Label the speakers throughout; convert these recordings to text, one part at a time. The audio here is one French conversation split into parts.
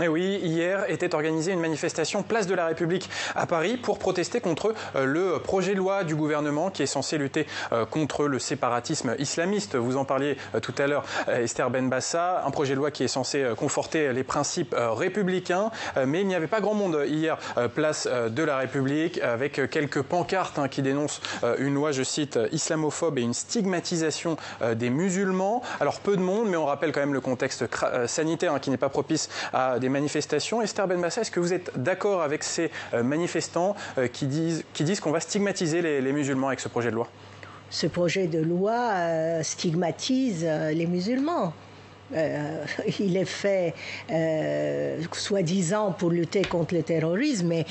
Speaker 1: Et oui, hier était organisée une manifestation place de la République à Paris pour protester contre le projet de loi du gouvernement qui est censé lutter contre le séparatisme islamiste. Vous en parliez tout à l'heure, Esther Benbassa, un projet de loi qui est censé conforter les principes républicains. Mais il n'y avait pas grand monde hier, place de la République, avec quelques pancartes qui dénoncent une loi, je cite, islamophobe et une stigmatisation des musulmans. Alors peu de monde, mais on rappelle quand même le contexte sanitaire qui n'est pas propice à des manifestations. Esther Benbassa, est-ce que vous êtes d'accord avec ces manifestants qui disent qu'on va stigmatiser les musulmans avec ce projet de loi?
Speaker 2: Ce projet de loi stigmatise les musulmans. Il est fait soi-disant pour lutter contre le terrorisme, mais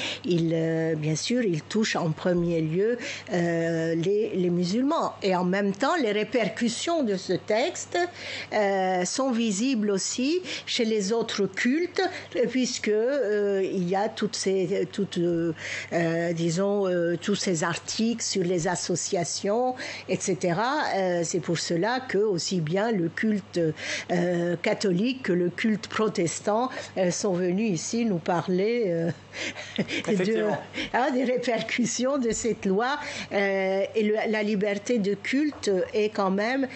Speaker 2: bien sûr, il touche en premier lieu les musulmans. Et en même temps, les répercussions de ce texte sont visibles aussi chez les autres cultes, puisque il y a tous ces articles sur les associations, etc. C'est pour cela que aussi bien le culte catholique que le culte protestant sont venus ici nous parler des répercussions de cette loi. Et la liberté de culte est quand même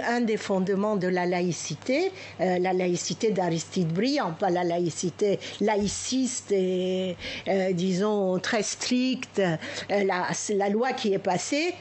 Speaker 2: un des fondements de la laïcité d'Aristide Briand, pas la laïcité laïciste et disons très stricte. La loi qui est passée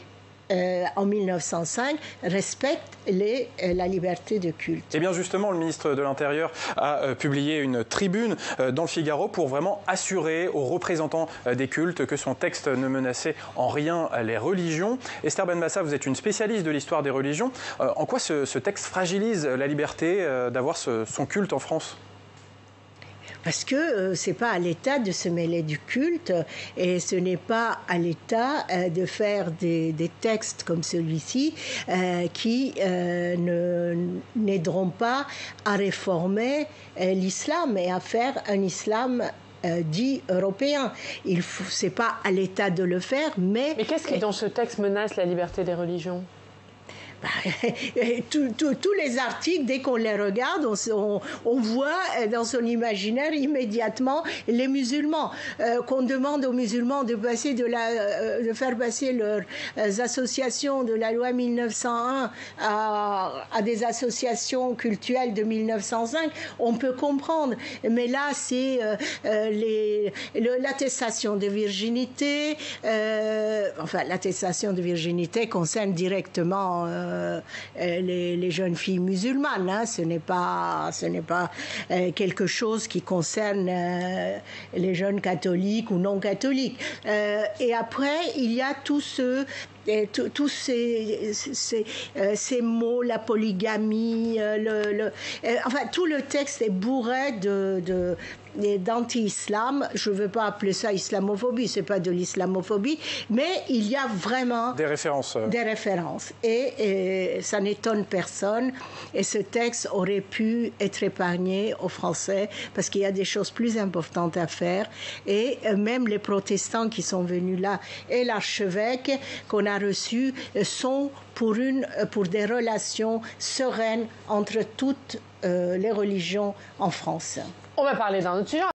Speaker 2: en 1905 respecte la liberté de culte.
Speaker 1: Et bien justement, le ministre de l'Intérieur a publié une tribune dans le Figaro pour vraiment assurer aux représentants des cultes que son texte ne menaçait en rien les religions. Esther Benbassa, vous êtes une spécialiste de l'histoire des religions. En quoi ce texte fragilise la liberté d'avoir son culte en France ?
Speaker 2: Parce que ce n'est pas à l'État de se mêler du culte et ce n'est pas à l'État de faire des textes comme celui-ci qui n'aideront pas à réformer l'islam et à faire un islam dit européen. Ce n'est pas à l'État de le faire, mais...
Speaker 3: Mais qu'est-ce qui, dans ce texte, menace la liberté des religions ?
Speaker 2: Tous les articles, dès qu'on les regarde, on voit dans son imaginaire immédiatement les musulmans. Qu'on demande aux musulmans de faire passer leurs associations de la loi 1901 à des associations cultuelles de 1905, on peut comprendre. Mais là, c'est l'attestation de virginité. L'attestation de virginité concerne directement les jeunes filles musulmanes. Ce n'est pas quelque chose qui concerne les jeunes catholiques ou non catholiques. Et après, il y a tous ces mots, la polygamie, tout le texte est bourré d'anti-islam. Je ne veux pas appeler ça islamophobie, c'est pas de l'islamophobie, mais il y a vraiment
Speaker 1: des références.
Speaker 2: Et ça n'étonne personne. Et ce texte aurait pu être épargné aux Français parce qu'il y a des choses plus importantes à faire. Et même les protestants qui sont venus là et l'archevêque qu'on a reçu sont pour des relations sereines entre toutes les religions en France.
Speaker 3: On va parler d'un autre sujet.